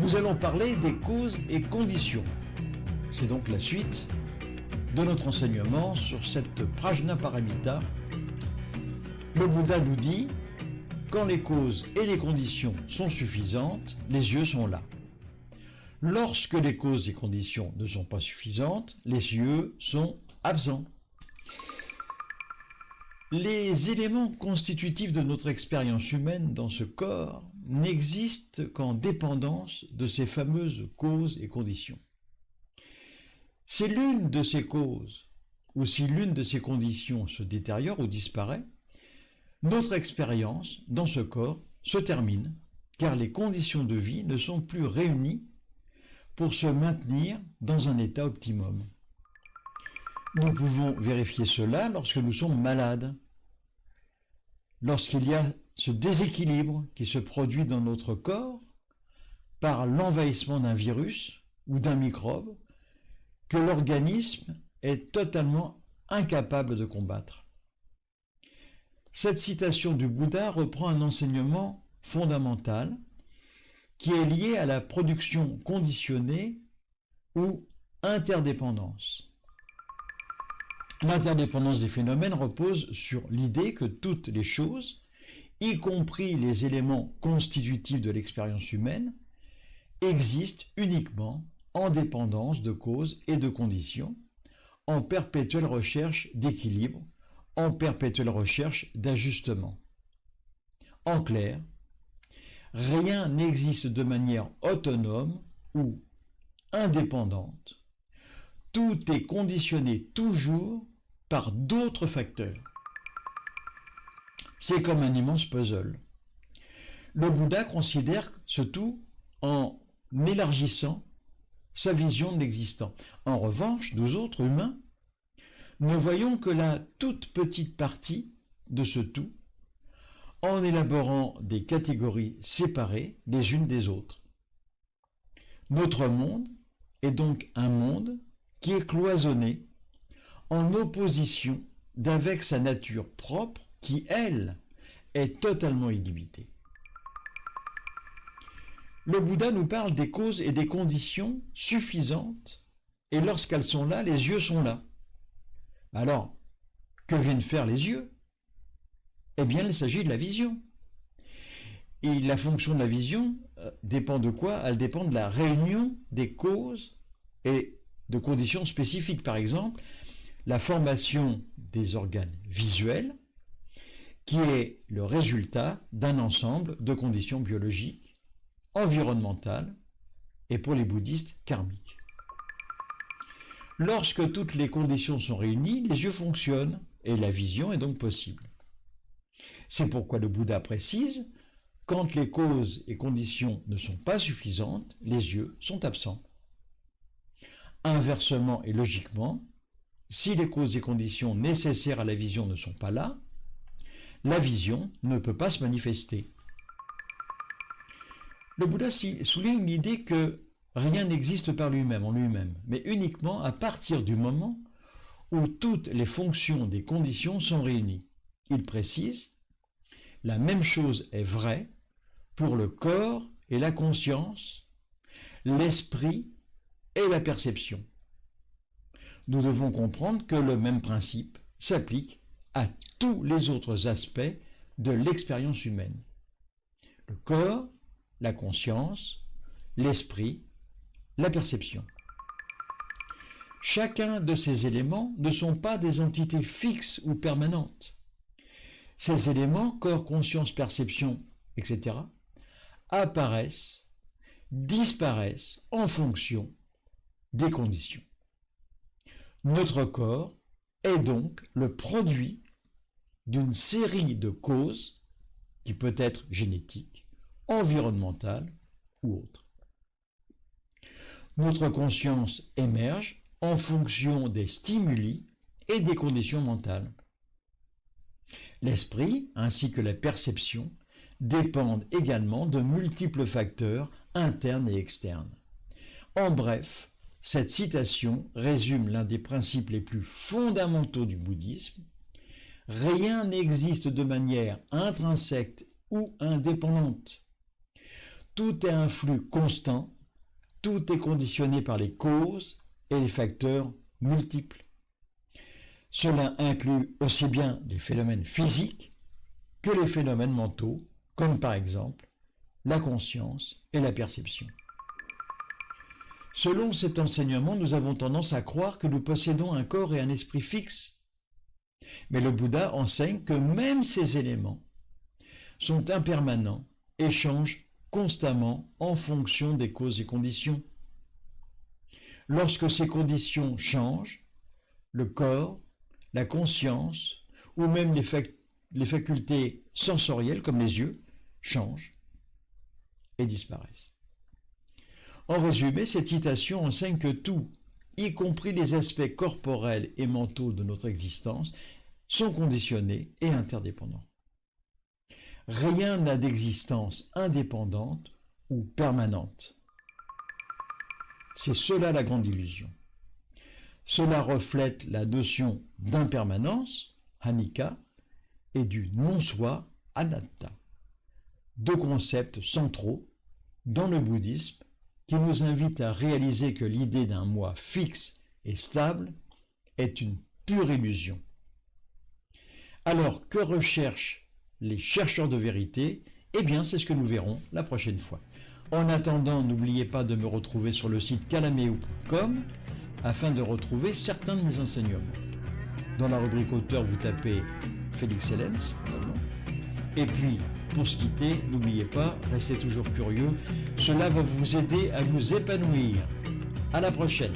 Nous allons parler des causes et conditions. C'est donc la suite de notre enseignement sur cette Prajnaparamita. Le Bouddha nous dit, quand les causes et les conditions sont suffisantes, les yeux sont là. Lorsque les causes et conditions ne sont pas suffisantes, les yeux sont absents. Les éléments constitutifs de notre expérience humaine dans ce corps n'existent qu'en dépendance de ces fameuses causes et conditions. Si l'une de ces causes ou si l'une de ces conditions se détériore ou disparaît, notre expérience dans ce corps se termine, car les conditions de vie ne sont plus réunies pour se maintenir dans un état optimum. Nous pouvons vérifier cela lorsque nous sommes malades, lorsqu'il y a ce déséquilibre qui se produit dans notre corps par l'envahissement d'un virus ou d'un microbe que l'organisme est totalement incapable de combattre. Cette citation du Bouddha reprend un enseignement fondamental qui est lié à la production conditionnée ou interdépendance. L'interdépendance des phénomènes repose sur l'idée que toutes les choses, y compris les éléments constitutifs de l'expérience humaine, existent uniquement en dépendance de causes et de conditions, en perpétuelle recherche d'équilibre, en perpétuelle recherche d'ajustement. En clair, rien n'existe de manière autonome ou indépendante. Tout est conditionné toujours par d'autres facteurs. C'est comme un immense puzzle. Le Bouddha considère ce tout en élargissant sa vision de l'existant. En revanche, nous autres humains, ne voyons que la toute petite partie de ce tout en élaborant des catégories séparées les unes des autres. Notre monde est donc un monde qui est cloisonné en opposition d'avec sa nature propre qui, elle, est totalement illimitée. Le Bouddha nous parle des causes et des conditions suffisantes et lorsqu'elles sont là, les yeux sont là. Alors, que viennent faire les yeux? Eh bien, il s'agit de la vision. Et la fonction de la vision dépend de quoi? Elle dépend de la réunion des causes et de conditions spécifiques. Par exemple, la formation des organes visuels, qui est le résultat d'un ensemble de conditions biologiques, environnementales et pour les bouddhistes karmiques. Lorsque toutes les conditions sont réunies, les yeux fonctionnent et la vision est donc possible. C'est pourquoi le Bouddha précise, quand les causes et conditions ne sont pas suffisantes, les yeux sont absents. Inversement et logiquement, si les causes et conditions nécessaires à la vision ne sont pas là, la vision ne peut pas se manifester. Le Bouddha souligne l'idée que rien n'existe par lui-même, en lui-même, mais uniquement à partir du moment où toutes les fonctions des conditions sont réunies. Il précise, la même chose est vraie pour le corps et la conscience, l'esprit et la perception. Nous devons comprendre que le même principe s'applique à tous les autres aspects de l'expérience humaine. Le corps, la conscience, l'esprit, la perception. Chacun de ces éléments ne sont pas des entités fixes ou permanentes. Ces éléments, corps, conscience, perception, etc., apparaissent, disparaissent en fonction des conditions. Notre corps est donc le produit d'une série de causes qui peut être génétique, environnementale ou autre. Notre conscience émerge en fonction des stimuli et des conditions mentales. L'esprit ainsi que la perception dépendent également de multiples facteurs internes et externes. En bref, cette citation résume l'un des principes les plus fondamentaux du bouddhisme. Rien n'existe de manière intrinsèque ou indépendante. Tout est un flux constant tout est conditionné par les causes et les facteurs multiples. Cela inclut aussi bien les phénomènes physiques que les phénomènes mentaux, comme par exemple la conscience et la perception. Selon cet enseignement, nous avons tendance à croire que nous possédons un corps et un esprit fixes. Mais le Bouddha enseigne que même ces éléments sont impermanents et changent constamment en fonction des causes et conditions. Lorsque ces conditions changent, le corps, la conscience ou même les facultés sensorielles comme les yeux changent et disparaissent. En résumé, cette citation enseigne que tout, y compris les aspects corporels et mentaux de notre existence, sont conditionnés et interdépendants. Rien n'a d'existence indépendante ou permanente. C'est cela la grande illusion. Cela reflète la notion d'impermanence, anicca, et du non-soi, anatta. Deux concepts centraux dans le bouddhisme qui nous invitent à réaliser que l'idée d'un moi fixe et stable est une pure illusion. Alors, que recherchent les chercheurs de vérité? Eh bien, c'est ce que nous verrons la prochaine fois. En attendant, n'oubliez pas de me retrouver sur le site kalameo.com afin de retrouver certains de mes enseignements. Dans la rubrique auteur, vous tapez Félix Hellens, et puis, pour se quitter, n'oubliez pas, restez toujours curieux, cela va vous aider à vous épanouir. À la prochaine.